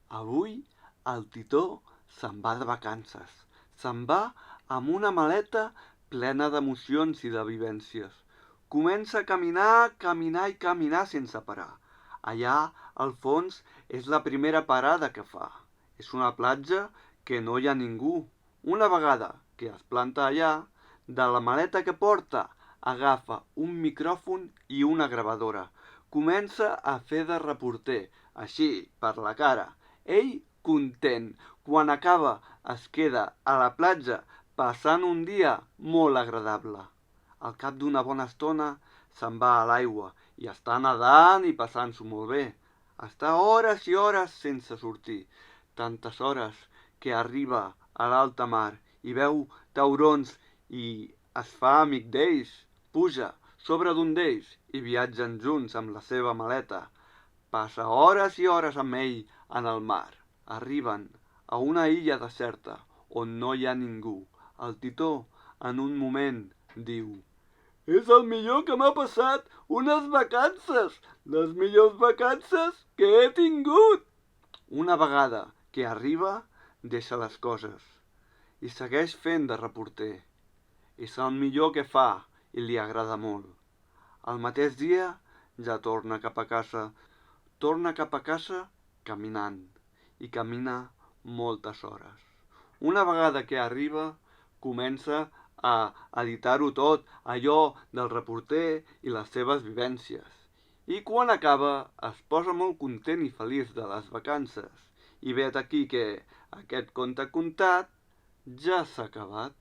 Avui el Titó se'n va de vacances. Se'n va amb una maleta plena d'emocions i de vivències. Comença a caminar, caminar i caminar sense parar. Allà, al fons, és la primera parada que fa. És una platja que no hi ha ningú. Una vegada que es planta allà, de la maleta que porta, agafa un micròfon i una gravadora. Comença a fer de reporter, així, per la cara. Ell, content, quan acaba es queda a la platja passant un dia molt agradable. Al cap d'una bona estona se'n va a l'aigua i està nedant i passant-s'ho molt bé. Està hores i hores sense sortir, tantes hores que arriba a l'alta mar i veu taurons i es fa amic d'ells, puja sobre d'un d'ells i viatgen junts amb la seva maleta. Passa hores i hores amb ell en el mar. Arriben a una illa deserta on no hi ha ningú. El Titó, en un moment, diu: és el millor que m'ha passat, unes vacances, les millors vacances que he tingut. Una vegada que arriba, deixa les coses i segueix fent de reporter. És el millor que fa i li agrada molt. El mateix dia ja torna cap a casa. Torna cap a casa caminant i camina moltes hores. Una vegada que arriba, comença a editar-ho tot, allò del reporter i les seves vivències. I quan acaba, es posa molt content i feliç de les vacances. I vet aquí que aquest conte contat ja s'ha acabat.